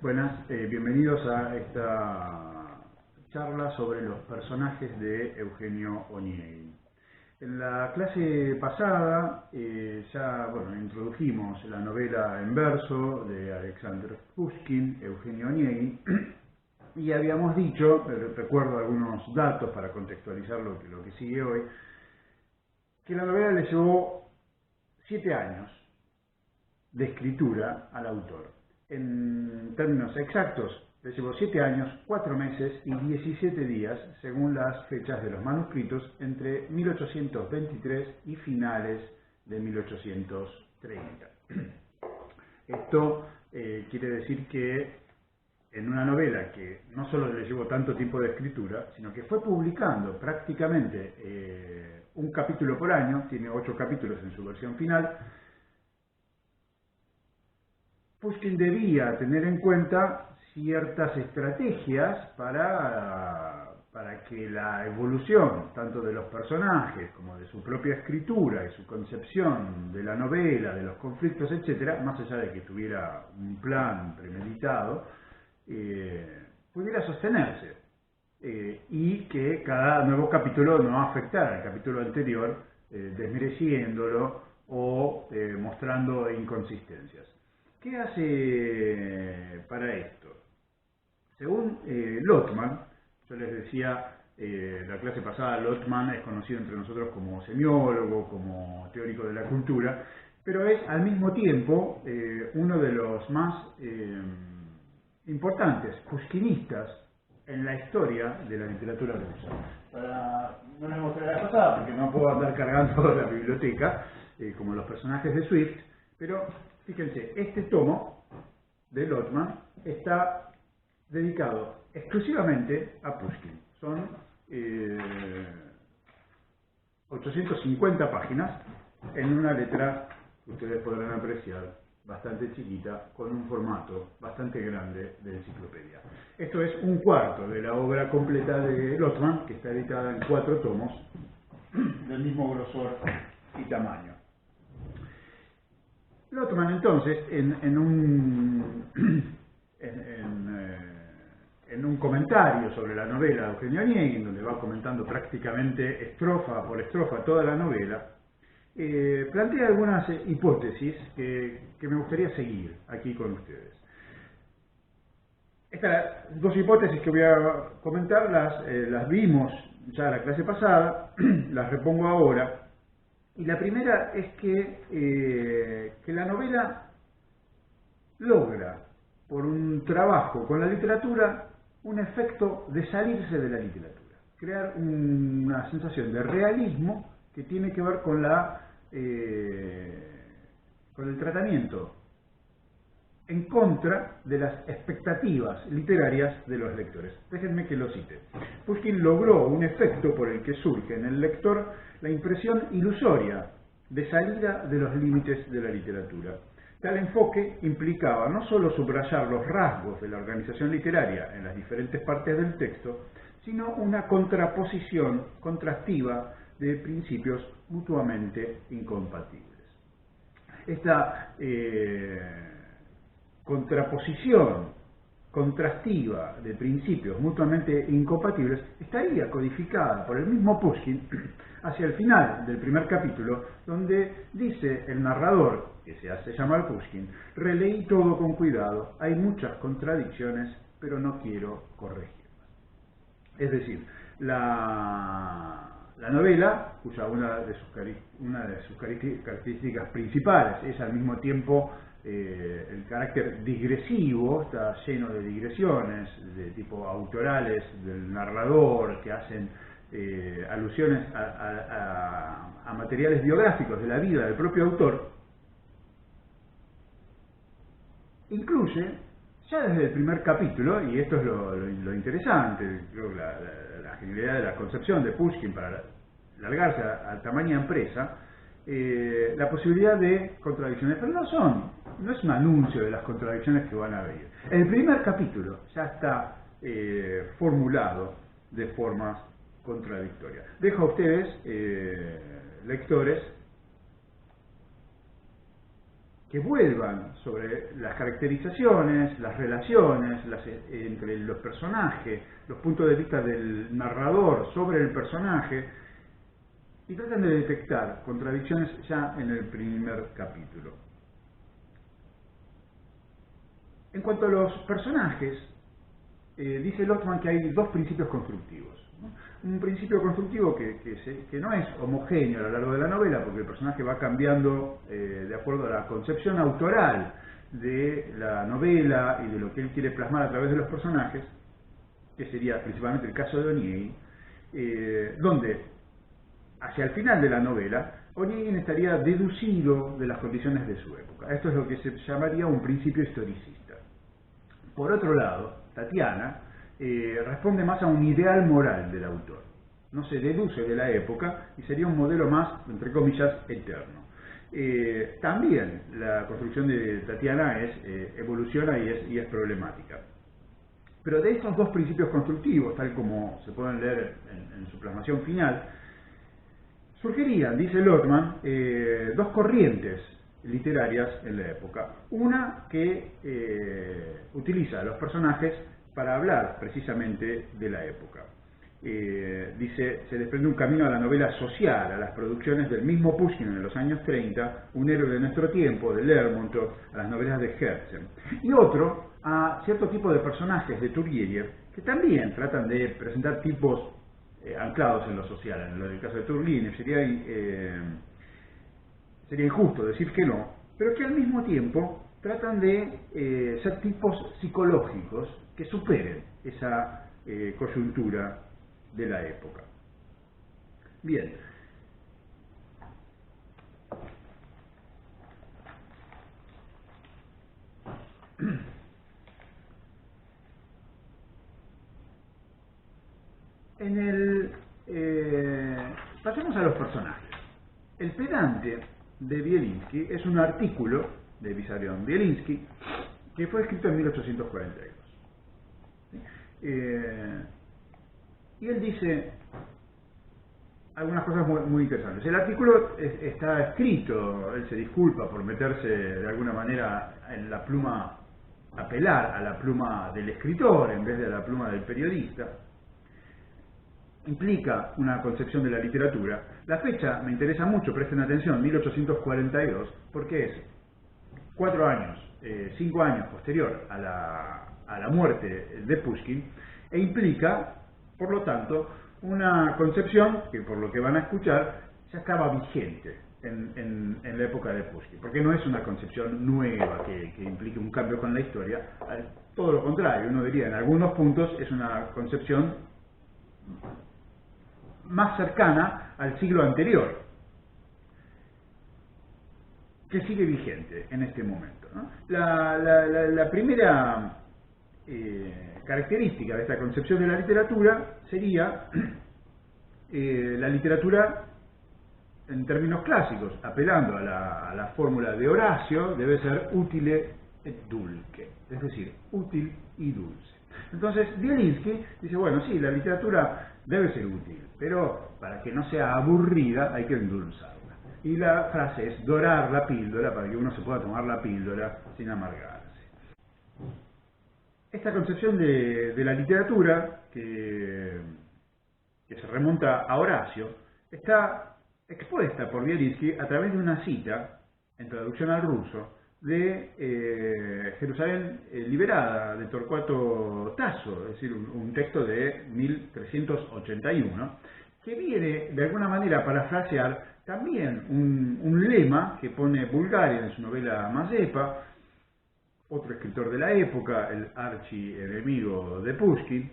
Buenas, bienvenidos a esta charla sobre los personajes de Eugenio Onegin. En la clase pasada introdujimos la novela en verso de Alexander Pushkin, Eugenio Onegin, y habíamos dicho, recuerdo algunos datos para contextualizar lo que sigue hoy, que la novela le llevó 7 años de escritura al autor. En términos exactos, le llevó 7 años, 4 meses y 17 días, según las fechas de los manuscritos, entre 1823 y finales de 1830. Esto quiere decir que en una novela que no solo le llevó tanto tiempo de escritura, sino que fue publicando prácticamente un capítulo por año, tiene 8 capítulos en su versión final, Pushkin debía tener en cuenta ciertas estrategias para que la evolución, tanto de los personajes como de su propia escritura y su concepción de la novela, de los conflictos, etc., más allá de que tuviera un plan premeditado, pudiera sostenerse y que cada nuevo capítulo no afectara al capítulo anterior, desmereciéndolo o mostrando inconsistencias. ¿Qué hace para esto? Según Lotman, yo les decía, la clase pasada, Lotman es conocido entre nosotros como semiólogo, como teórico de la cultura, pero es al mismo tiempo uno de los más importantes pushkinistas en la historia de la literatura rusa. No les mostré la pasada porque no puedo andar cargando la biblioteca, como los personajes de Swift, pero fíjense, este tomo de Lotman está dedicado exclusivamente a Pushkin. Son 850 páginas en una letra que ustedes podrán apreciar bastante chiquita, con un formato bastante grande de enciclopedia. Esto es un cuarto de la obra completa de Lotman, que está editada en 4 tomos del mismo grosor y tamaño. Lotman entonces, en un comentario sobre la novela de Eugenio Onegin, donde va comentando prácticamente estrofa por estrofa toda la novela, plantea algunas hipótesis que me gustaría seguir aquí con ustedes. Estas 2 hipótesis que voy a comentar las vimos ya la clase pasada, las repongo ahora. Y la primera es que la novela logra, por un trabajo con la literatura, un efecto de salirse de la literatura, crear una sensación de realismo que tiene que ver con el tratamiento en contra de las expectativas literarias de los lectores. Déjenme que lo cite. Pushkin logró un efecto por el que surge en el lector la impresión ilusoria de salida de los límites de la literatura. Tal enfoque implicaba no solo subrayar los rasgos de la organización literaria en las diferentes partes del texto, sino una contraposición contrastiva de principios mutuamente incompatibles. Esta contraposición contrastiva de principios mutuamente incompatibles estaría codificada por el mismo Pushkin hacia el final del primer capítulo, donde dice el narrador, que se hace llamar Pushkin: releí todo con cuidado, hay muchas contradicciones, pero no quiero corregirlas. Es decir, la novela, cuya una de sus características principales es al mismo tiempo el carácter digresivo, está lleno de digresiones de tipo autorales del narrador que hacen alusiones a materiales biográficos de la vida del propio autor. Incluye, ya desde el primer capítulo, y esto es lo interesante, creo, la genialidad de la concepción de Pushkin para largarse a tamaña empresa, la posibilidad de contradicciones, pero no es un anuncio de las contradicciones que van a venir. El primer capítulo ya está formulado de formas contradictorias. Dejo a ustedes, lectores, que vuelvan sobre las caracterizaciones, las relaciones entre los personajes, los puntos de vista del narrador sobre el personaje, y tratan de detectar contradicciones ya en el primer capítulo. En cuanto a los personajes, dice Lotman que hay dos principios constructivos, ¿no? Un principio constructivo que no es homogéneo a lo largo de la novela, porque el personaje va cambiando de acuerdo a la concepción autoral de la novela y de lo que él quiere plasmar a través de los personajes, que sería principalmente el caso de Onegin, donde hacia el final de la novela Onegin estaría deducido de las condiciones de su época. Esto es lo que se llamaría un principio historicista. Por otro lado, Tatiana responde más a un ideal moral del autor. No se deduce de la época y sería un modelo más, entre comillas, eterno. También la construcción de Tatiana evoluciona y es problemática. Pero de estos dos principios constructivos, tal como se pueden leer en su plasmación final, surgirían, dice Lotman, dos corrientes literarias en la época. Una que utiliza a los personajes para hablar precisamente de la época. Dice, se desprende un camino a la novela social, a las producciones del mismo Pushkin en los años 30, Un héroe de nuestro tiempo, de Lermontov, a las novelas de Herzen. Y otro, a cierto tipo de personajes de Turgenev, que también tratan de presentar tipos anclados en lo social. En el caso de Turgenev sería injusto decir que no, pero que al mismo tiempo tratan de ser tipos psicológicos que superen esa coyuntura de la época. Bien. Pasemos a los personajes. El pedante de Bielinski es un artículo de Vissarion Bielinski que fue escrito en 1842. Y él dice algunas cosas muy interesantes. El artículo está escrito, él se disculpa por meterse de alguna manera en la pluma, apelar a la pluma del escritor en vez de a la pluma del periodista. Implica una concepción de la literatura. La fecha me interesa mucho, presten atención, 1842, porque es 5 años posterior a la muerte de Pushkin, e implica, por lo tanto, una concepción que, por lo que van a escuchar, ya estaba vigente en la época de Pushkin, porque no es una concepción nueva que implique un cambio con la historia, todo lo contrario, uno diría, en algunos puntos es una concepción más cercana al siglo anterior, que sigue vigente en este momento, ¿no? La primera característica de esta concepción de la literatura sería la literatura en términos clásicos, apelando a la fórmula de Horacio, debe ser utile et dulce, es decir, útil y dulce. Entonces Bielinski dice, bueno, sí, la literatura debe ser útil, pero para que no sea aburrida hay que endulzarla. Y la frase es dorar la píldora para que uno se pueda tomar la píldora sin amargarse. Esta concepción de la literatura, que se remonta a Horacio, está expuesta por Bielinski a través de una cita, en traducción al ruso, de Jerusalén liberada, de Torcuato Tasso, es decir, un texto de 1381, que viene de alguna manera a parafrasear también un lema que pone Bulgaria en su novela Mazepa, otro escritor de la época, el archienemigo de Pushkin,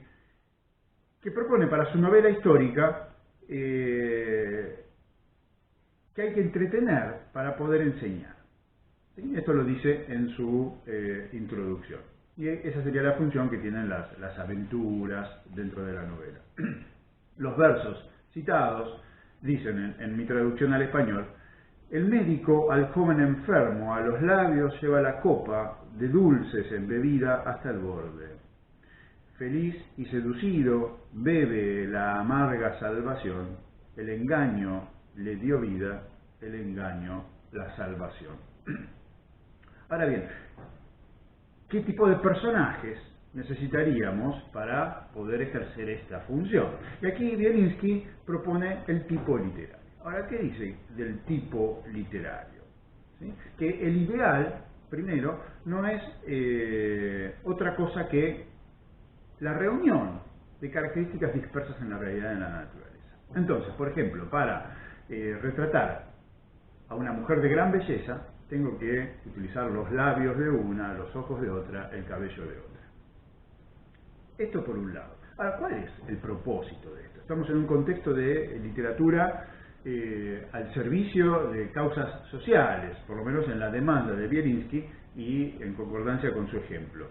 que propone para su novela histórica que hay que entretener para poder enseñar. ¿Sí? Esto lo dice en su introducción. Y esa sería la función que tienen las aventuras dentro de la novela. Los versos citados dicen en mi traducción al español: el médico al joven enfermo a los labios lleva la copa de dulces embebida hasta el borde. Feliz y seducido bebe la amarga salvación, el engaño le dio vida, el engaño la salvación. Ahora bien, ¿qué tipo de personajes necesitaríamos para poder ejercer esta función? Y aquí Bielinski propone el tipo literario. Ahora, ¿qué dice del tipo literario? ¿Sí? Que el ideal, primero, no es otra cosa que la reunión de características dispersas en la realidad de la naturaleza. Entonces, por ejemplo, para retratar a una mujer de gran belleza, tengo que utilizar los labios de una, los ojos de otra, el cabello de otra. Esto por un lado. Ahora, ¿cuál es el propósito de esto? Estamos en un contexto de literatura al servicio de causas sociales, por lo menos en la demanda de Bielinski y en concordancia con su ejemplo.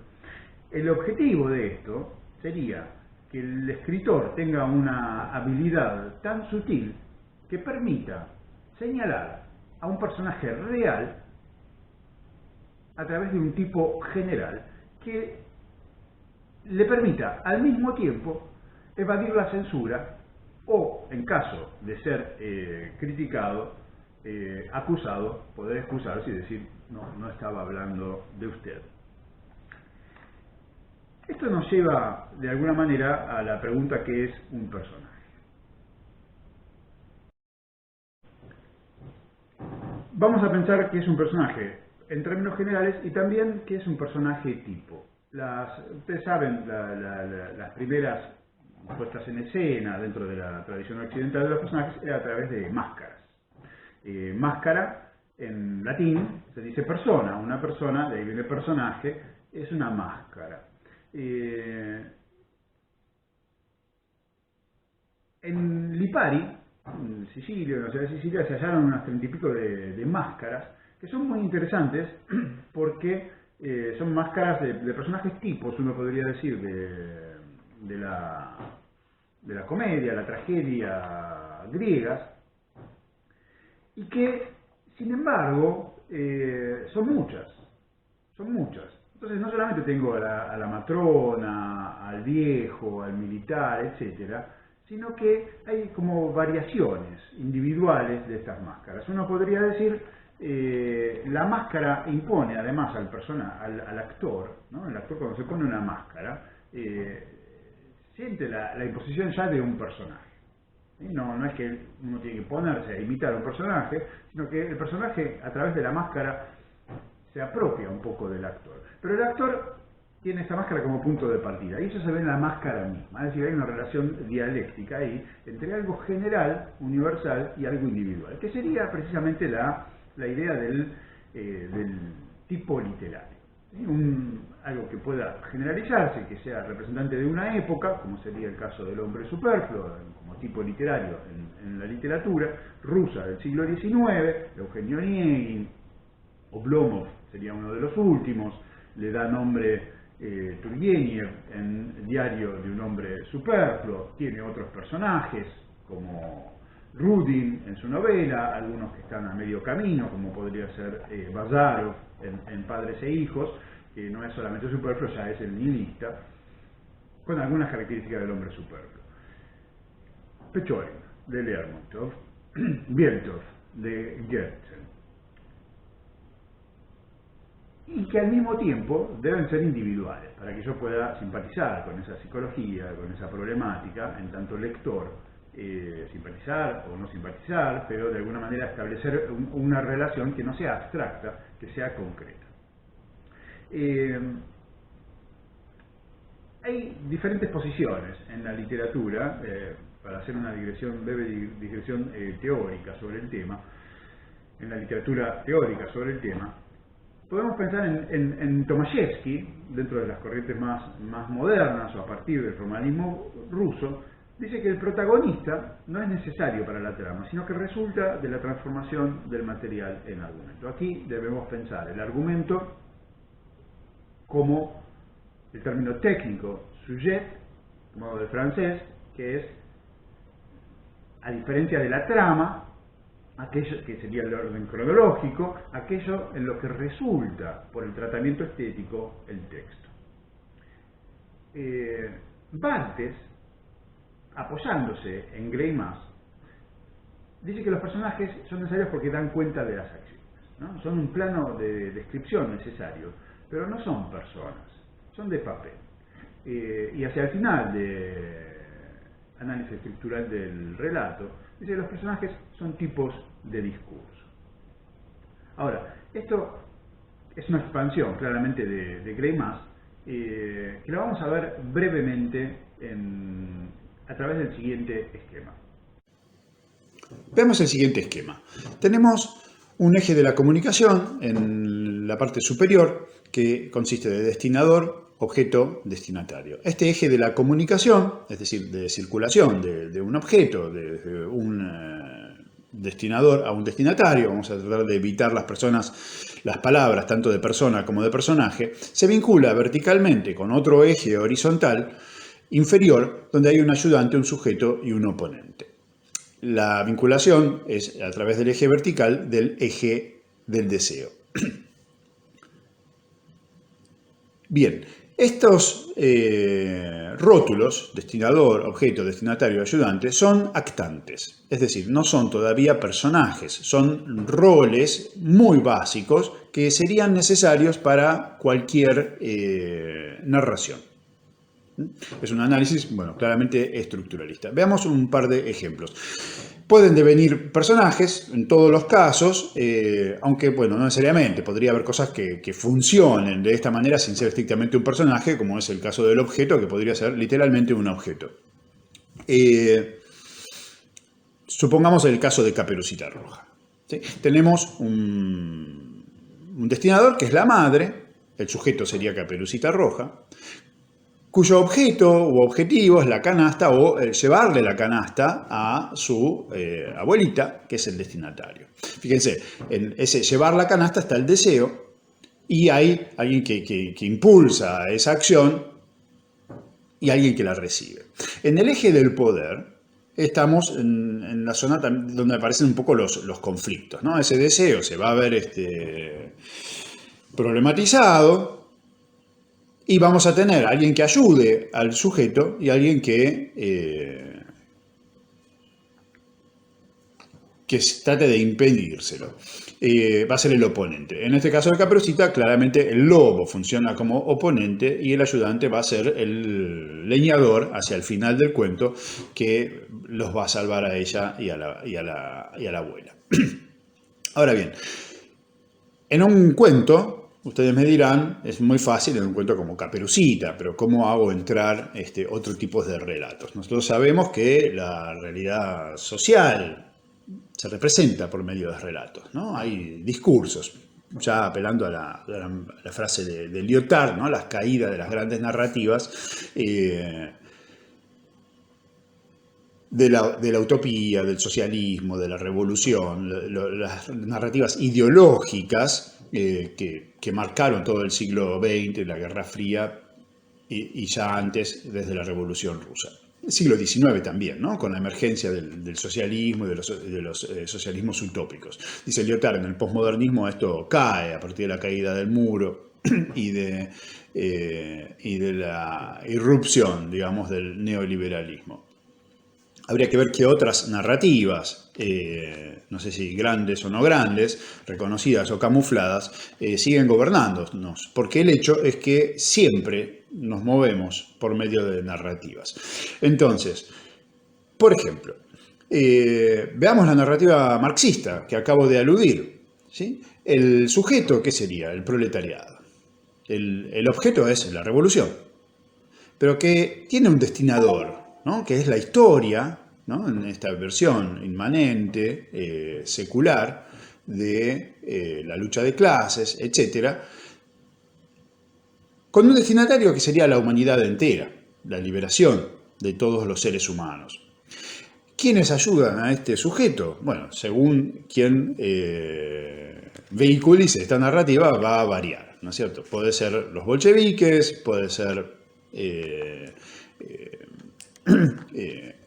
El objetivo de esto sería que el escritor tenga una habilidad tan sutil que permita señalar a un personaje real a través de un tipo general que le permita al mismo tiempo evadir la censura o, en caso de ser criticado, acusado, poder excusarse y decir no estaba hablando de usted. Esto nos lleva de alguna manera a la pregunta que es un personaje. Vamos a pensar que es un personaje en términos generales y también que es un personaje tipo. Ustedes saben, las primeras puestas en escena dentro de la tradición occidental de los personajes era a través de máscaras. Máscara, en latín, se dice persona, una persona, de ahí viene personaje, es una máscara. En Lipari, en Sicilia, en la ciudad de Sicilia, se hallaron unas 30 y pico de máscaras que son muy interesantes porque son máscaras de personajes tipos, uno podría decir, de la comedia, la tragedia griegas, y que, sin embargo, son muchas. Entonces no solamente tengo a la matrona, al viejo, al militar, etcétera, sino que hay como variaciones individuales de estas máscaras. Uno podría decir, la máscara impone además al actor, ¿no? El actor cuando se pone una máscara, siente la imposición ya de un personaje. No es que uno tiene que ponerse a imitar a un personaje, sino que el personaje a través de la máscara se apropia un poco del actor. Pero el actor tiene esta máscara como punto de partida, y eso se ve en la máscara misma. Es decir, hay una relación dialéctica ahí entre algo general, universal, y algo individual, que sería precisamente la idea del tipo literario. Algo que pueda generalizarse, que sea representante de una época, como sería el caso del hombre superfluo, como tipo literario en la literatura rusa del siglo XIX, Eugenio Onegin, Oblomov sería uno de los últimos, le da nombre Turgenev en Diario de un hombre superfluo, tiene otros personajes como Rudin en su novela, algunos que están a medio camino, como podría ser Bazarov en Padres e Hijos, que no es solamente superfluo, ya es el nihilista, con algunas características del hombre superfluo. Pechorin, de Lermontov, Bieltov, de Goethe, y que al mismo tiempo deben ser individuales, para que yo pueda simpatizar con esa psicología, con esa problemática, en tanto lector, simpatizar o no simpatizar, pero de alguna manera establecer una relación que no sea abstracta, que sea concreta. Hay diferentes posiciones en la literatura, para hacer una breve digresión teórica sobre el tema, en la literatura teórica sobre el tema, podemos pensar en Tomaszewski, dentro de las corrientes más modernas o a partir del formalismo ruso. Dice que el protagonista no es necesario para la trama, sino que resulta de la transformación del material en argumento. Aquí debemos pensar el argumento como el término técnico, sujet, modo de francés, que es, a diferencia de la trama, aquello que sería el orden cronológico, aquello en lo que resulta por el tratamiento estético el texto. Barthes, apoyándose en Greimas, dice que los personajes son necesarios porque dan cuenta de las acciones. ¿no? Son un plano de descripción necesario, pero no son personas, son de papel. Y hacia el final de análisis estructural del relato, dice que los personajes son tipos de discurso. Ahora, esto es una expansión claramente de Greimas, que lo vamos a ver brevemente a través del siguiente esquema. Veamos el siguiente esquema. Tenemos un eje de la comunicación en la parte superior que consiste de destinador, objeto, destinatario. Este eje de la comunicación, es decir, de circulación de un objeto, de un destinador a un destinatario, vamos a tratar de evitar las palabras tanto de persona como de personaje, se vincula verticalmente con otro eje horizontal inferior donde hay un ayudante, un sujeto y un oponente. La vinculación es a través del eje vertical del eje del deseo. Bien, estos rótulos, destinador, objeto, destinatario, ayudante, son actantes, es decir, no son todavía personajes, son roles muy básicos que serían necesarios para cualquier narración. Es un análisis, bueno, claramente estructuralista. Veamos un par de ejemplos. Pueden devenir personajes en todos los casos, aunque, bueno, no necesariamente. Podría haber cosas que funcionen de esta manera sin ser estrictamente un personaje, como es el caso del objeto, que podría ser literalmente un objeto. Supongamos el caso de Caperucita Roja. ¿Sí? Tenemos un destinador, que es la madre, el sujeto sería Caperucita Roja, cuyo objeto u objetivo es la canasta o llevarle la canasta a su abuelita, que es el destinatario. Fíjense, en ese llevar la canasta está el deseo y hay alguien que impulsa esa acción y alguien que la recibe. En el eje del poder estamos en la zona donde aparecen un poco los conflictos, ¿no? Ese deseo se va a ver problematizado. Y vamos a tener a alguien que ayude al sujeto y alguien que trate de impedírselo. Va a ser el oponente. En este caso de Caperucita, claramente el lobo funciona como oponente y el ayudante va a ser el leñador hacia el final del cuento que los va a salvar a ella y a la abuela. Ahora bien, en un cuento, ustedes me dirán, es muy fácil en un cuento como Caperucita, pero ¿cómo hago entrar otro tipo de relatos? Nosotros sabemos que la realidad social se representa por medio de relatos, ¿no? Hay discursos, ya apelando a la frase de Lyotard, ¿no? Las caídas de las grandes narrativas, de la utopía, del socialismo, de la revolución, las narrativas ideológicas que marcaron todo el siglo XX, la Guerra Fría y ya antes desde la Revolución Rusa. El siglo XIX también, ¿no? Con la emergencia del socialismo y de los socialismos utópicos. Dice Lyotard, en el posmodernismo esto cae a partir de la caída del muro y de la irrupción, digamos, del neoliberalismo. Habría que ver qué otras narrativas, no sé si grandes o no grandes, reconocidas o camufladas, siguen gobernándonos. Porque el hecho es que siempre nos movemos por medio de narrativas. Entonces, por ejemplo, veamos la narrativa marxista que acabo de aludir, ¿sí? El sujeto, ¿qué sería? El proletariado. El objeto es la revolución, pero que tiene un destinador, ¿no? Que es la historia, ¿no? En esta versión inmanente, secular, de la lucha de clases, etc., con un destinatario que sería la humanidad entera, la liberación de todos los seres humanos. ¿Quiénes ayudan a este sujeto? Bueno, según quien vehiculice esta narrativa va a variar, ¿no es cierto? Puede ser los bolcheviques, puede ser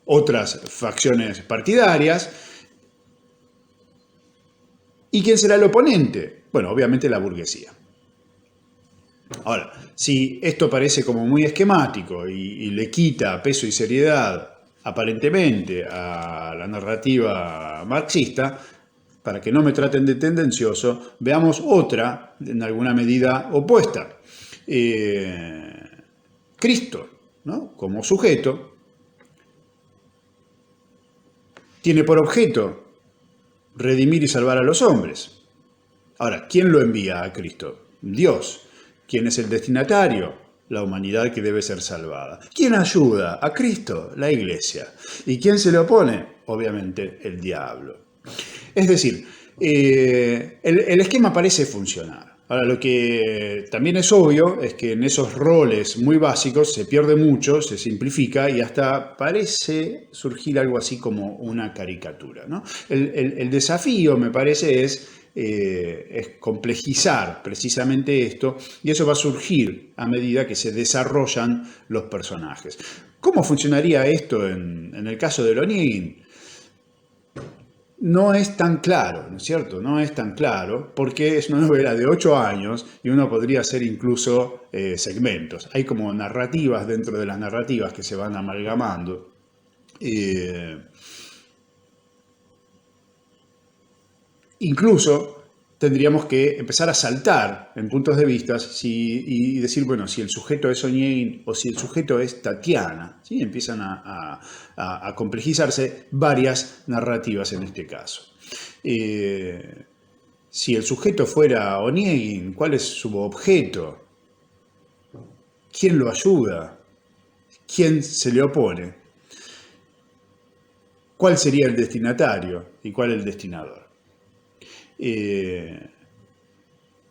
otras facciones partidarias. ¿Y quién será el oponente? Bueno, obviamente la burguesía. Ahora, si esto parece como muy esquemático y le quita peso y seriedad aparentemente a la narrativa marxista, para que no me traten de tendencioso, veamos otra, en alguna medida opuesta. Cristo, ¿no?, como sujeto, tiene por objeto redimir y salvar a los hombres. Ahora, ¿quién lo envía a Cristo? Dios. ¿Quién es el destinatario? La humanidad que debe ser salvada. ¿Quién ayuda a Cristo? La Iglesia. ¿Y quién se le opone? Obviamente el diablo. Es decir, el esquema parece funcionar. Ahora, lo que también es obvio es que en esos roles muy básicos se pierde mucho, se simplifica y hasta parece surgir algo así como una caricatura, ¿no? El desafío, me parece, es complejizar precisamente esto, y eso va a surgir a medida que se desarrollan los personajes. ¿Cómo funcionaría esto en el caso de Onegin? No es tan claro, ¿no es cierto? No es tan claro porque es una novela de 8 años y uno podría hacer incluso segmentos. Hay como narrativas dentro de las narrativas que se van amalgamando. Incluso tendríamos que empezar a saltar en puntos de vista y decir, bueno, si el sujeto es Onegin o si el sujeto es Tatiana. ¿Sí? Empiezan a complejizarse varias narrativas en este caso. Si el sujeto fuera Onegin, ¿cuál es su objeto? ¿Quién lo ayuda? ¿Quién se le opone? ¿Cuál sería el destinatario y cuál el destinador?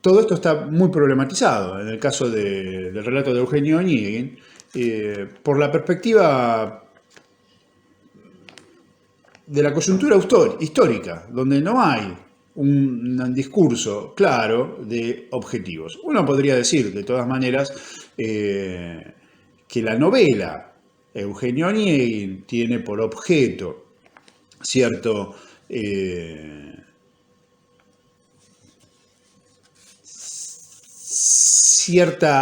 Todo esto está muy problematizado en el caso del relato de Eugenio Onegin por la perspectiva de la coyuntura histórica, donde no hay un discurso claro de objetivos. Uno podría decir, de todas maneras, que la novela Eugenio Onegin tiene por objeto cierta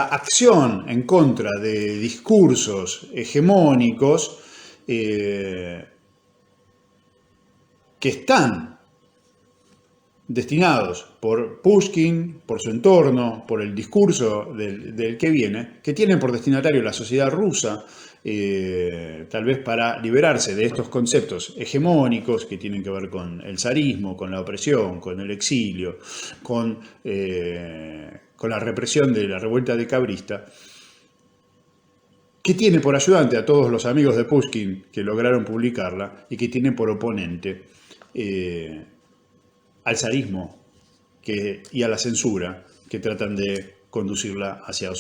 acción en contra de discursos hegemónicos que están destinados por Pushkin, por su entorno, por el discurso del que viene, que tienen por destinatario la sociedad rusa, tal vez para liberarse de estos conceptos hegemónicos que tienen que ver con el zarismo, con la opresión, con el exilio, con la represión de la revuelta decabrista, que tiene por ayudante a todos los amigos de Pushkin que lograron publicarla y que tiene por oponente al zarismo y a la censura que tratan de conducirla hacia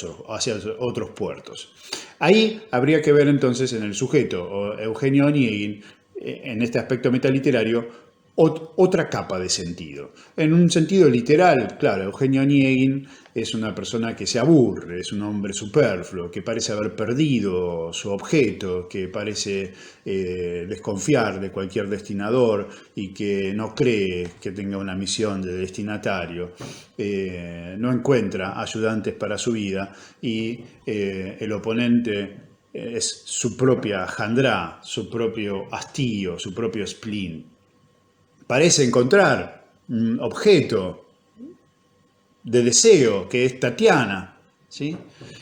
otros puertos. Ahí habría que ver entonces en el sujeto Eugenio Onegin, en este aspecto metaliterario, otra capa de sentido. En un sentido literal, claro, Eugenio Onegin es una persona que se aburre, es un hombre superfluo, que parece haber perdido su objeto, que parece desconfiar de cualquier destinador y que no cree que tenga una misión de destinatario, no encuentra ayudantes para su vida y el oponente es su propia jandrá, su propio hastío, su propio spleen. Parece encontrar un objeto de deseo que es Tatiana, ¿sí?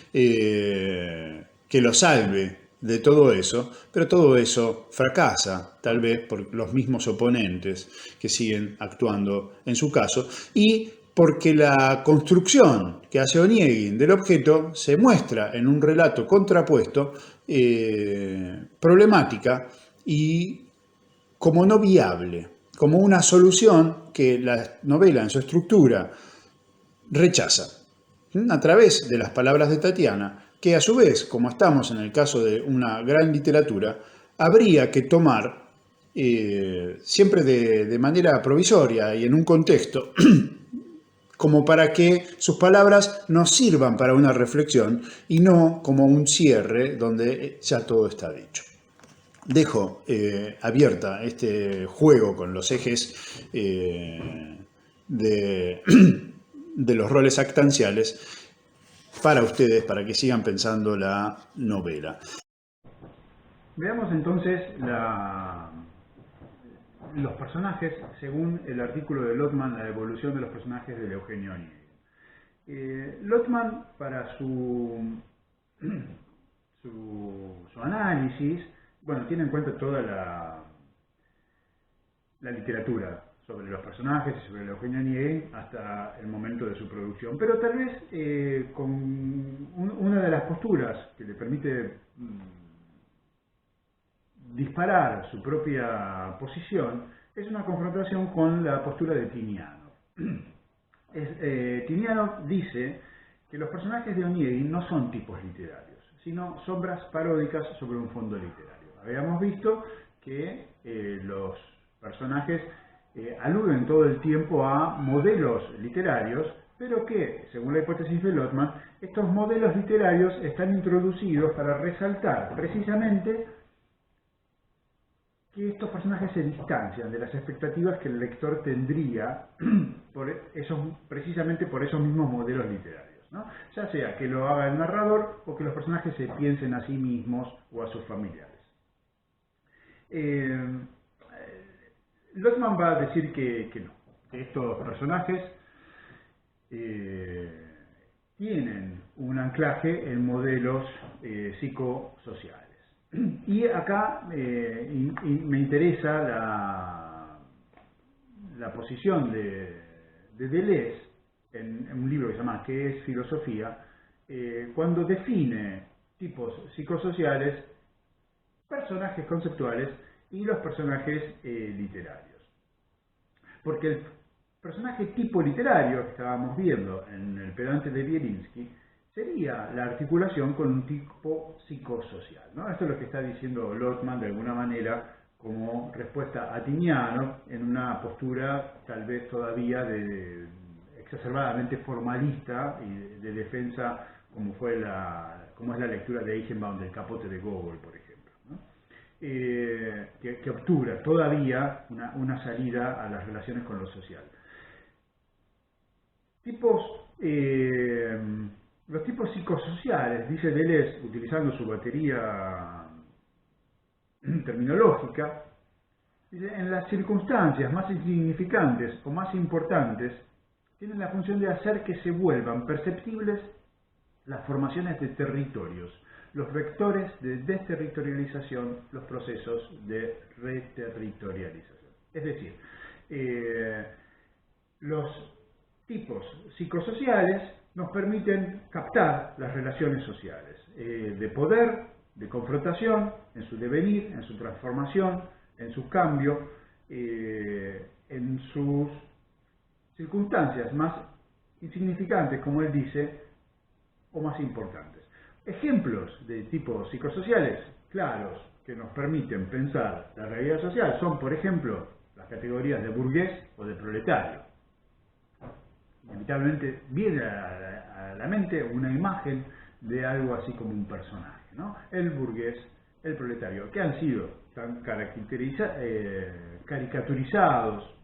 Que lo salve de todo eso, pero todo eso fracasa, tal vez por los mismos oponentes que siguen actuando en su caso, y porque la construcción que hace Onegin del objeto se muestra en un relato contrapuesto, problemática y como no viable, como una solución que la novela en su estructura rechaza, a través de las palabras de Tatiana, que a su vez, como estamos en el caso de una gran literatura, habría que tomar siempre de manera provisoria y en un contexto, como para que sus palabras nos sirvan para una reflexión y no como un cierre donde ya todo está dicho. Dejo abierta este juego con los ejes de los roles actanciales para ustedes, para que sigan pensando la novela. Veamos entonces los personajes según el artículo de Lotman, La evolución de los personajes de Eugenio Onegin. Lotman, para su análisis, bueno, tiene en cuenta toda la literatura sobre los personajes y sobre Eugenio Onegin hasta el momento de su producción, pero tal vez con una de las posturas que le permite disparar su propia posición es una confrontación con la postura de Tiniano. Tiniano dice que los personajes de Onegin no son tipos literarios, sino sombras paródicas sobre un fondo literario. Habíamos visto que los personajes aluden todo el tiempo a modelos literarios, pero que, según la hipótesis de Lotman, estos modelos literarios están introducidos para resaltar precisamente que estos personajes se distancian de las expectativas que el lector tendría precisamente por esos mismos modelos literarios, ¿no? Ya sea que lo haga el narrador o que los personajes se piensen a sí mismos o a sus familiares. Lotman va a decir que no, que estos personajes tienen un anclaje en modelos psicosociales. Y acá me interesa la posición de Deleuze en un libro que se llama ¿Qué es filosofía? Cuando define tipos psicosociales, personajes conceptuales y los personajes literarios. Porque el personaje tipo literario que estábamos viendo en el pedante de Bielinski sería la articulación con un tipo psicosocial, ¿no? Esto es lo que está diciendo Lotman de alguna manera como respuesta a Tiniano en una postura tal vez todavía exacerbadamente formalista y de defensa como es la lectura de Eichenbaum del Capote de Gogol, por ejemplo, ¿no? Que obtura todavía una salida a las relaciones con lo social. Los tipos psicosociales, dice Deleuze, utilizando su batería terminológica, dice, en las circunstancias más insignificantes o más importantes, tienen la función de hacer que se vuelvan perceptibles las formaciones de territorios, los vectores de desterritorialización, los procesos de reterritorialización. Es decir, los tipos psicosociales nos permiten captar las relaciones sociales, de poder, de confrontación, en su devenir, en su transformación, en su cambio, en sus circunstancias más insignificantes, como él dice, o más importantes. Ejemplos de tipos psicosociales claros que nos permiten pensar la realidad social son, por ejemplo, las categorías de burgués o de proletario. Inevitablemente viene a la mente una imagen de algo así como un personaje, ¿no? El burgués, el proletario, que han sido tan caricaturizados,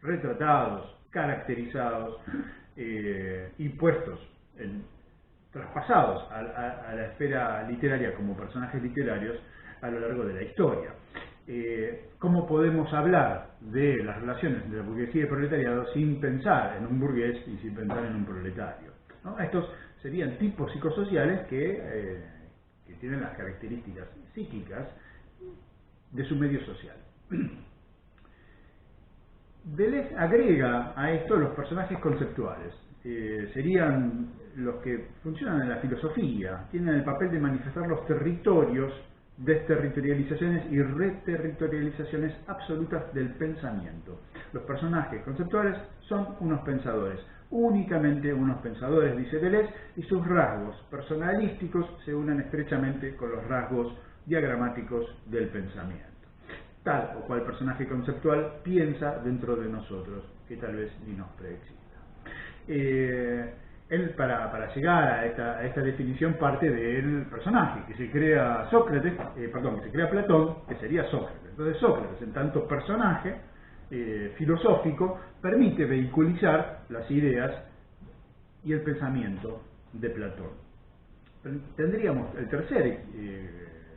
retratados, caracterizados y puestos, traspasados a la esfera literaria como personajes literarios a lo largo de la historia. ¿Cómo podemos hablar de las relaciones entre la burguesía y el proletariado sin pensar en un burgués y sin pensar en un proletario, ¿no? Estos serían tipos psicosociales que tienen las características psíquicas de su medio social. Deleuze agrega a esto los personajes conceptuales. Serían los que funcionan en la filosofía, tienen el papel de manifestar los territorios, desterritorializaciones y reterritorializaciones absolutas del pensamiento. Los personajes conceptuales son unos pensadores, únicamente unos pensadores, dice Deleuze, y sus rasgos personalísticos se unen estrechamente con los rasgos diagramáticos del pensamiento. Tal o cual personaje conceptual piensa dentro de nosotros, que tal vez ni nos preexista. Él, para llegar a esta definición, parte del personaje que se crea que se crea Platón, que sería Sócrates. Entonces Sócrates, en tanto personaje filosófico, permite vehiculizar las ideas y el pensamiento de Platón. Tendríamos el tercer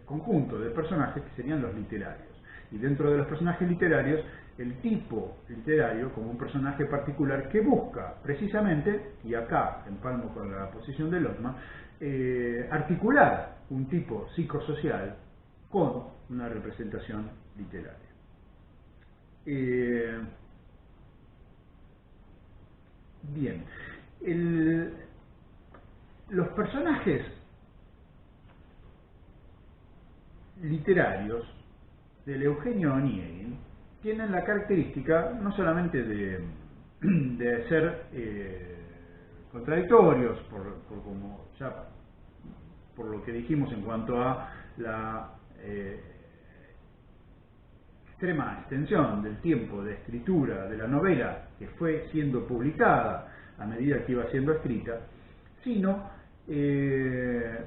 conjunto de personajes, que serían los literarios, y dentro de los personajes literarios, el tipo literario como un personaje particular que busca precisamente, y acá empalmo con la posición de Lotman, articular un tipo psicosocial con una representación literaria. Bien, los personajes literarios del Eugenio Onegin tienen la característica no solamente de ser contradictorios, por lo que dijimos en cuanto a la extrema extensión del tiempo de escritura de la novela que fue siendo publicada a medida que iba siendo escrita, sino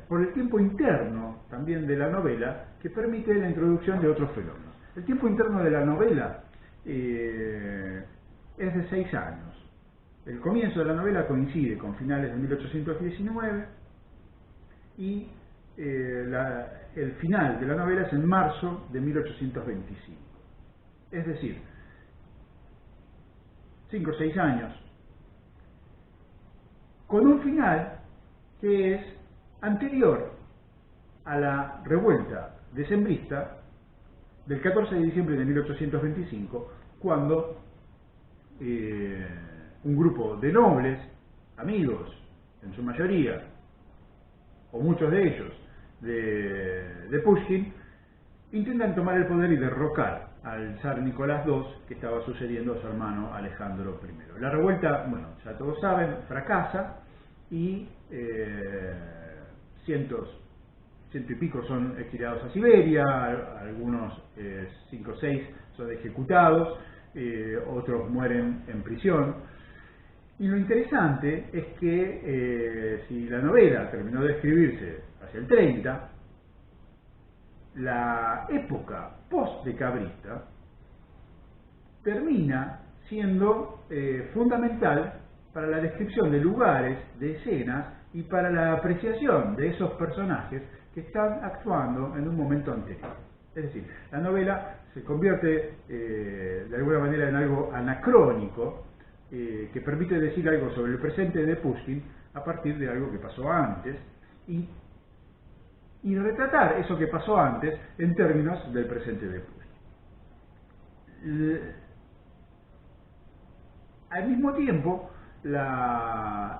por el tiempo interno también de la novela que permite la introducción de otros fenómenos. El tiempo interno de la novela es de 6 años. El comienzo de la novela coincide con finales de 1819 y el final de la novela es en marzo de 1825. Es decir, 5 o 6 años, con un final que es anterior a la revuelta decembrista del 14 de diciembre de 1825, cuando un grupo de nobles, amigos, en su mayoría, o muchos de ellos, de Pushkin, intentan tomar el poder y derrocar al zar Nicolás II, que estaba sucediendo a su hermano Alejandro I. La revuelta, bueno, ya todos saben, fracasa y ciento y pico son exiliados a Siberia, algunos 5 o 6 son ejecutados, otros mueren en prisión. Y lo interesante es que si la novela terminó de escribirse hacia el 30, la época post-decabrista termina siendo fundamental para la descripción de lugares, de escenas y para la apreciación de esos personajes que están actuando en un momento anterior. Es decir, la novela se convierte de alguna manera en algo anacrónico que permite decir algo sobre el presente de Pushkin a partir de algo que pasó antes y retratar eso que pasó antes en términos del presente de Pushkin. Al mismo tiempo,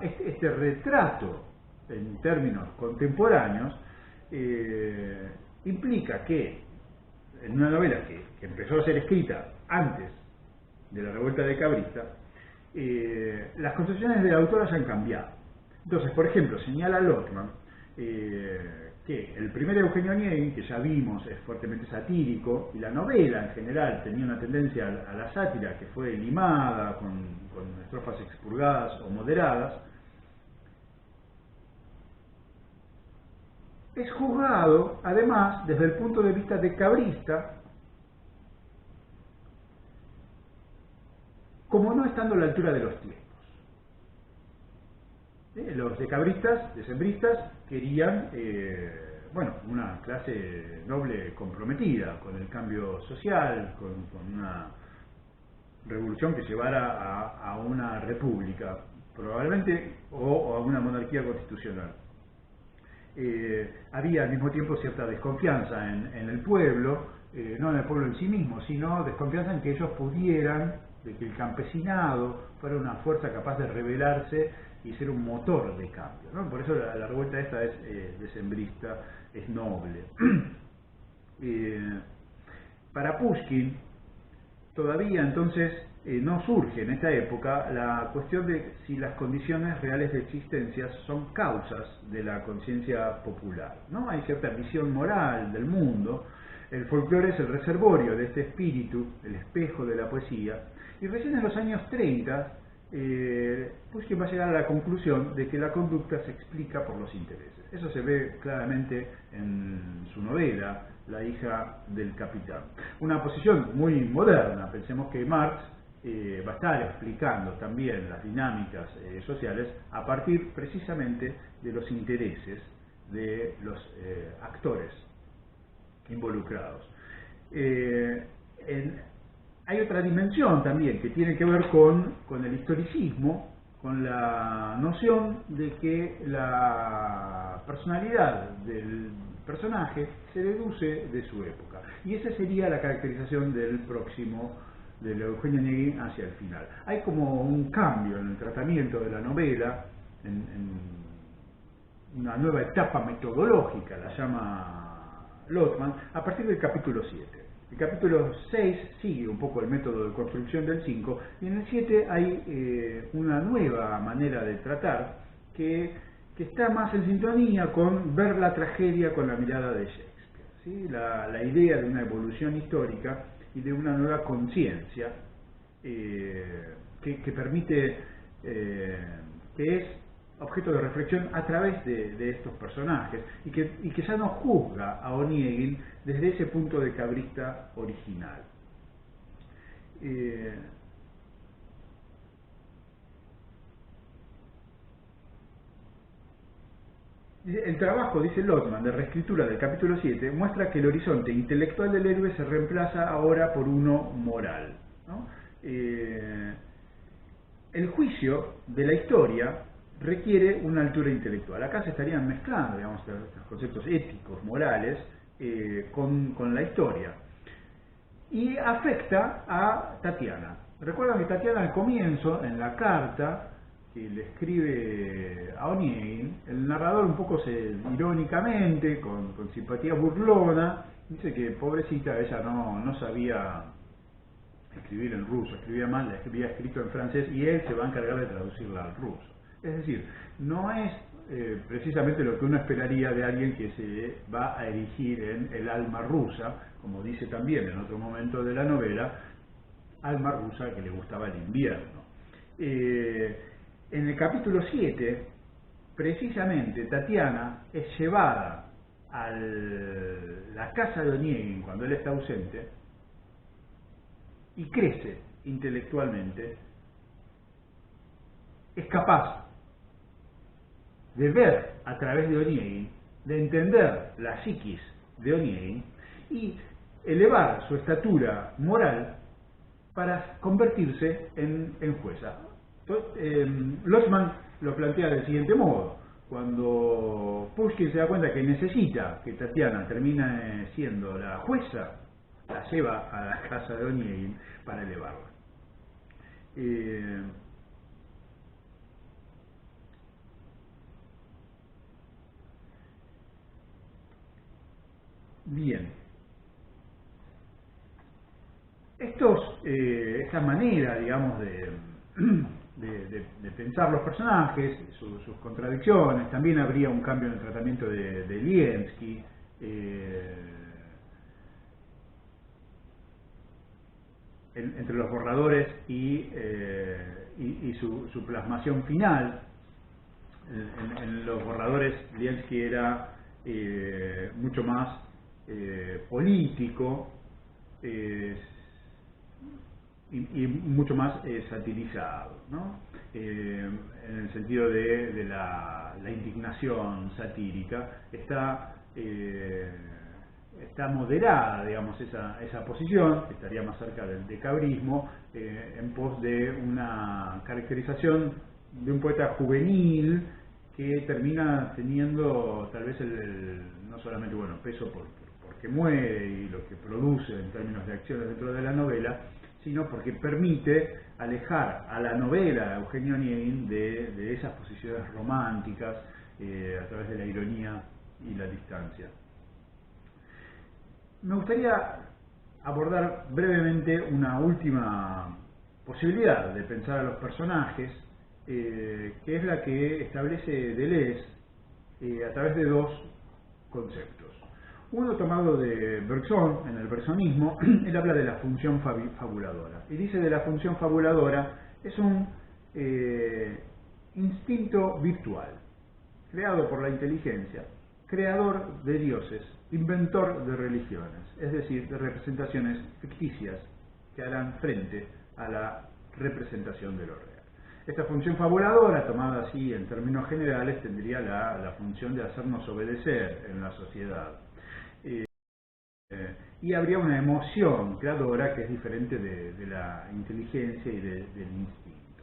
este retrato en términos contemporáneos implica que en una novela que empezó a ser escrita antes de la revuelta decabrista, las concepciones de la autora se han cambiado. Entonces, por ejemplo, señala Lotman que el primer Eugenio Onegin, que ya vimos, es fuertemente satírico, y la novela en general tenía una tendencia a la sátira que fue limada, con estrofas expurgadas o moderadas, es juzgado, además, desde el punto de vista decabrista, como no estando a la altura de los tiempos. Los decembristas, querían una clase noble comprometida con el cambio social, con una revolución que llevara a una república, probablemente, o a una monarquía constitucional. Había al mismo tiempo cierta desconfianza en el pueblo, no en el pueblo en sí mismo, sino desconfianza en que ellos pudieran, de que el campesinado fuera una fuerza capaz de rebelarse y ser un motor de cambio, ¿no? Por eso la revuelta esta es decembrista, es noble. Para Pushkin, todavía entonces no surge en esta época la cuestión de si las condiciones reales de existencia son causas de la conciencia popular, ¿no? Hay cierta visión moral del mundo, el folclore es el reservorio de este espíritu, el espejo de la poesía, y recién en los años 30 Pushkin va a llegar a la conclusión de que la conducta se explica por los intereses. Eso se ve claramente en su novela, La hija del capitán. Una posición muy moderna. Pensemos que Marx va a estar explicando también las dinámicas sociales a partir precisamente de los intereses de los actores involucrados. hay otra dimensión también que tiene que ver con el historicismo, con la noción de que la personalidad del personaje se deduce de su época. Y esa sería la caracterización del Eugenio Onegin hacia el final. Hay como un cambio en el tratamiento de la novela, en una nueva etapa metodológica, la llama Lotman, a partir del capítulo 7. El capítulo 6 sigue un poco el método de construcción del 5, y en el 7 hay una nueva manera de tratar que está más en sintonía con ver la tragedia con la mirada de Shakespeare, ¿sí? La idea de una evolución histórica y de una nueva conciencia que permite, que es objeto de reflexión a través de estos personajes, y que ya no juzga a Onegin desde ese punto de cabrista original. El trabajo, dice Lotman, de reescritura del capítulo 7 muestra que el horizonte intelectual del héroe se reemplaza ahora por uno moral, ¿no? El juicio de la historia requiere una altura intelectual. Acá se estarían mezclando, digamos, los conceptos éticos, morales, con la historia. Y afecta a Tatiana. Recuerdan que Tatiana al comienzo, en la carta que le escribe a Onegin, el narrador un poco irónicamente, con simpatía burlona, dice que pobrecita ella no sabía escribir en ruso, escribía mal, la había escrito en francés y él se va a encargar de traducirla al ruso. Es decir, no es precisamente lo que uno esperaría de alguien que se va a erigir en el alma rusa, como dice también en otro momento de la novela, alma rusa que le gustaba el invierno. En el capítulo 7, precisamente Tatiana es llevada a la casa de Onegin cuando él está ausente y crece intelectualmente, es capaz de ver a través de Onegin, de entender la psiquis de Onegin y elevar su estatura moral para convertirse en jueza. Lotman lo plantea del siguiente modo: cuando Pushkin se da cuenta que necesita que Tatiana termine siendo la jueza, la lleva a la casa de Onegin para elevarla. Bien. Esta manera, digamos, de pensar los personajes, sus contradicciones, también habría un cambio en el tratamiento de Liensky, entre los borradores y su plasmación final. En los borradores Liensky era mucho más político y mucho más satirizado, ¿no? En el sentido de la indignación satírica está moderada, digamos, esa posición, que estaría más cerca del decabrismo, en pos de una caracterización de un poeta juvenil que termina teniendo tal vez no solamente peso porque muere y lo que produce en términos de acciones dentro de la novela, sino porque permite alejar a la novela de Eugenio Onegin de esas posiciones románticas a través de la ironía y la distancia. Me gustaría abordar brevemente una última posibilidad de pensar a los personajes, que es la que establece Deleuze a través de dos conceptos. Uno tomado de Bergson, en el bergsonismo, él habla de la función fabuladora. Y dice de la función fabuladora, es un instinto virtual, creado por la inteligencia, creador de dioses, inventor de religiones, es decir, de representaciones ficticias que harán frente a la representación de lo real. Esta función fabuladora, tomada así en términos generales, tendría la función de hacernos obedecer en la sociedad. y habría una emoción creadora que es diferente de la inteligencia y del instinto.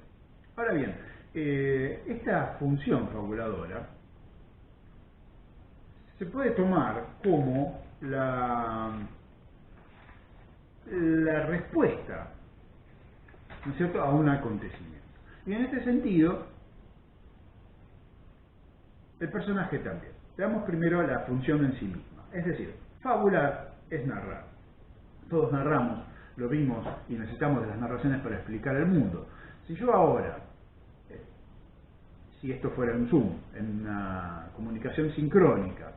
Ahora bien, esta función fabuladora se puede tomar como la respuesta, ¿no es cierto?, a un acontecimiento. Y en este sentido, el personaje también. Veamos primero la función en sí misma. Es decir, fabular es narrar. Todos narramos, lo vimos y necesitamos de las narraciones para explicar el mundo. Si yo ahora, si esto fuera en Zoom, en una comunicación sincrónica,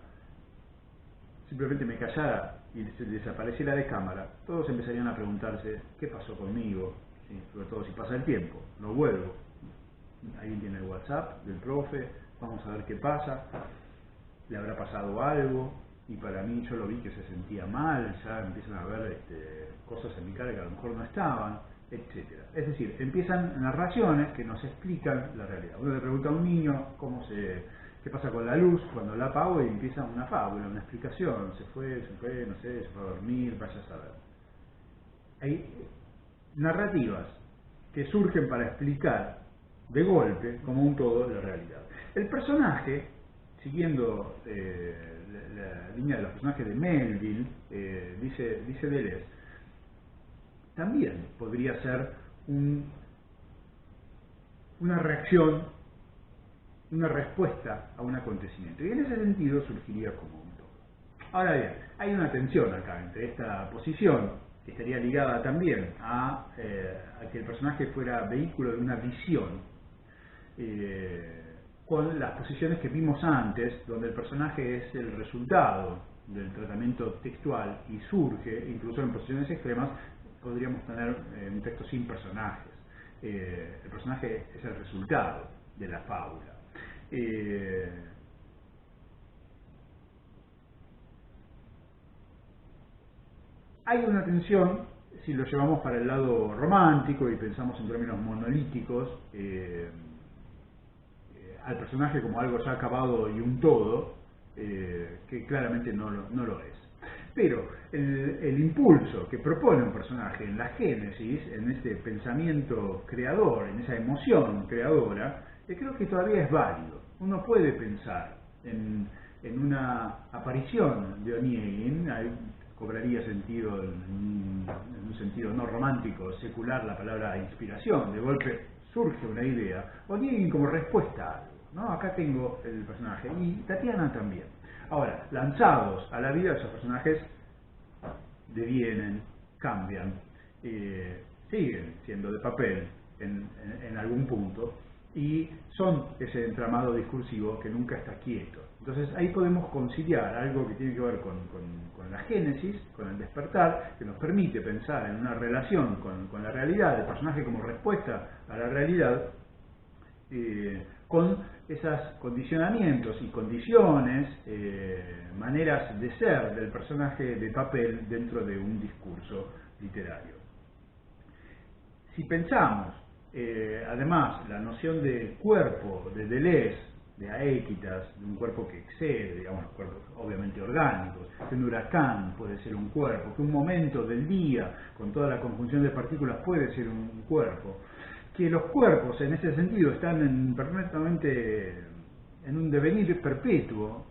simplemente me callara y desapareciera de cámara, todos empezarían a preguntarse qué pasó conmigo, ¿sí? Sobre todo si pasa el tiempo, no vuelvo. Alguien tiene el WhatsApp del profe, vamos a ver qué pasa, le habrá pasado algo, y para mí yo lo vi que se sentía mal, ya empiezan a ver cosas en mi cara que a lo mejor no estaban, etcétera. Es decir, empiezan narraciones que nos explican la realidad. Uno le pregunta a un niño qué pasa con la luz cuando la apago y empieza una fábula, una explicación, se fue, no sé, se fue a dormir, vaya a saber. Hay narrativas que surgen para explicar de golpe, como un todo, la realidad. El personaje, siguiendo la línea de los personajes de Melville, dice Deleuze, también podría ser una reacción, una respuesta a un acontecimiento. Y en ese sentido surgiría como un todo. Ahora bien, hay una tensión acá entre esta posición, que estaría ligada también a que el personaje fuera vehículo de una visión, con las posiciones que vimos antes, donde el personaje es el resultado del tratamiento textual y surge, incluso en posiciones extremas, podríamos tener un texto sin personajes. El personaje es el resultado de la fábula. Hay una tensión, si lo llevamos para el lado romántico y pensamos en términos monolíticos, al personaje como algo ya acabado y un todo, que claramente no lo es. Pero el impulso que propone un personaje en la génesis, en ese pensamiento creador, en esa emoción creadora, creo que todavía es válido. Uno puede pensar en una aparición de Onegin, cobraría sentido en un sentido no romántico, secular, la palabra inspiración. De golpe surge una idea, Onegin como respuesta a algo, ¿no? Acá tengo el personaje, y Tatiana también. Ahora, lanzados a la vida, esos personajes devienen, cambian, siguen siendo de papel en algún punto, y son ese entramado discursivo que nunca está quieto. Entonces ahí podemos conciliar algo que tiene que ver con la génesis, con el despertar, que nos permite pensar en una relación con la realidad, el personaje como respuesta a la realidad, con esos condicionamientos y condiciones, maneras de ser del personaje de papel dentro de un discurso literario. Si pensamos, además, la noción de cuerpo de Deleuze, de Aequitas, de un cuerpo que excede, digamos, cuerpos obviamente orgánicos, que un huracán puede ser un cuerpo, que un momento del día, con toda la conjunción de partículas, puede ser un cuerpo, que los cuerpos en ese sentido están perfectamente en un devenir perpetuo,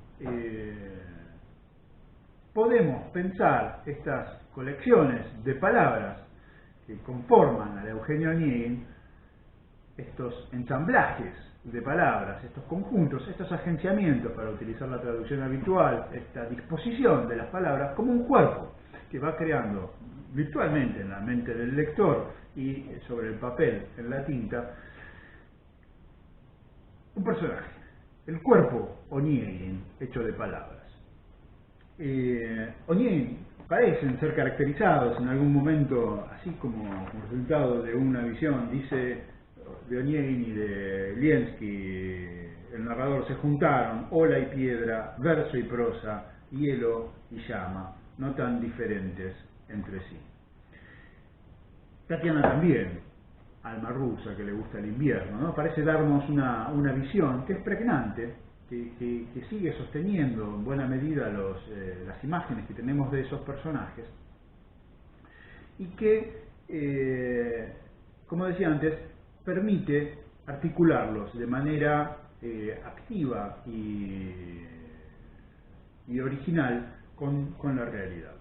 podemos pensar estas colecciones de palabras que conforman a la Eugenio Onegin, estos ensamblajes de palabras, estos conjuntos, estos agenciamientos, para utilizar la traducción habitual, esta disposición de las palabras como un cuerpo que va creando virtualmente en la mente del lector y sobre el papel, en la tinta, un personaje, el cuerpo Onegin hecho de palabras. Onegin parecen ser caracterizados en algún momento, así como resultado de una visión, dice de Onegin y de Liensky, el narrador, se juntaron ola y piedra, verso y prosa, hielo y llama, no tan diferentes entre sí. Tatiana también, alma rusa que le gusta el invierno, ¿no? Parece darnos una visión que es pregnante, que sigue sosteniendo en buena medida las imágenes que tenemos de esos personajes y que, como decía antes, permite articularlos de manera activa y original con la realidad.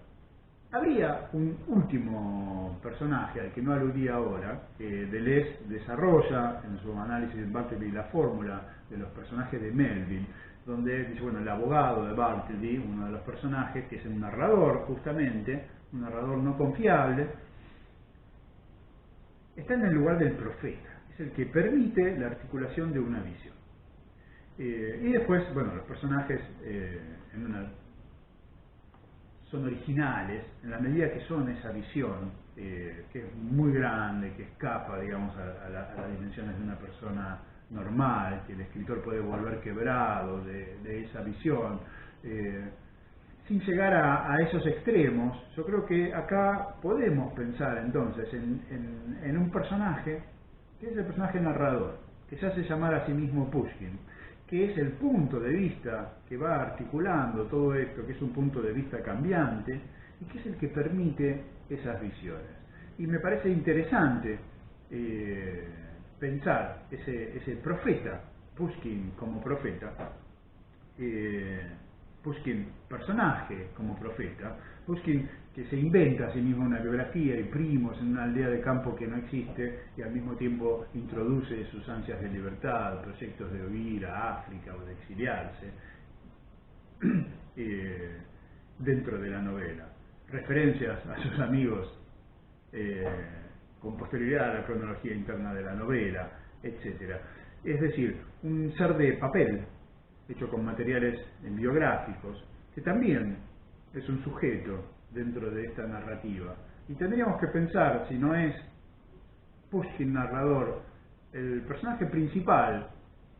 Habría un último personaje al que no aludía ahora, que Deleuze desarrolla en su análisis de Bartleby la fórmula de los personajes de Melville, donde dice, bueno, el abogado de Bartleby, uno de los personajes, que es un narrador justamente, un narrador no confiable, está en el lugar del profeta, es el que permite la articulación de una visión. Y después, bueno, los personajes son originales en la medida que son esa visión, que es muy grande, que escapa, digamos, a las dimensiones de una persona normal, que el escritor puede volver quebrado de esa visión, sin llegar a esos extremos. Yo creo que acá podemos pensar entonces en un personaje que es el personaje narrador, que se hace llamar a sí mismo Pushkin, que es el punto de vista que va articulando todo esto, que es un punto de vista cambiante y que es el que permite esas visiones. Y me parece interesante pensar ese profeta, Pushkin como profeta, Pushkin personaje como profeta, Pushkin que se inventa a sí mismo una biografía y primos en una aldea de campo que no existe y al mismo tiempo introduce sus ansias de libertad, proyectos de huir a África o de exiliarse dentro de la novela, referencias a sus amigos con posterioridad a la cronología interna de la novela, etc. Es decir, un ser de papel hecho con materiales biográficos, que también es un sujeto dentro de esta narrativa. Y tendríamos que pensar si no es Pushkin narrador el personaje principal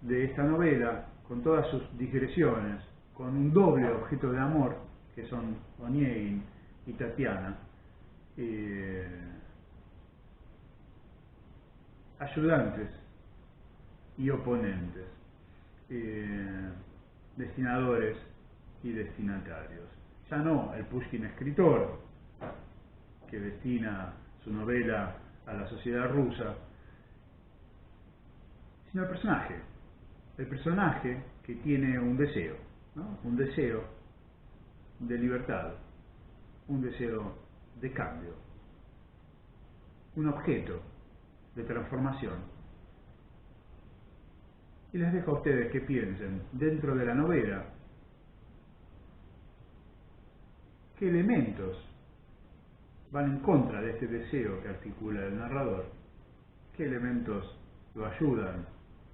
de esta novela, con todas sus digresiones, con un doble objeto de amor, que son Onegin y Tatiana, ayudantes y oponentes, destinadores y destinatarios. Ya no el Pushkin escritor, que destina su novela a la sociedad rusa, sino el personaje que tiene un deseo, ¿no? Un deseo de libertad, un deseo de cambio, un objeto de transformación. Y les dejo a ustedes que piensen, dentro de la novela, qué elementos van en contra de este deseo que articula el narrador, qué elementos lo ayudan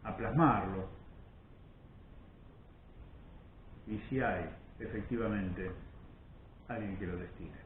a plasmarlo, y si hay efectivamente alguien que lo destine.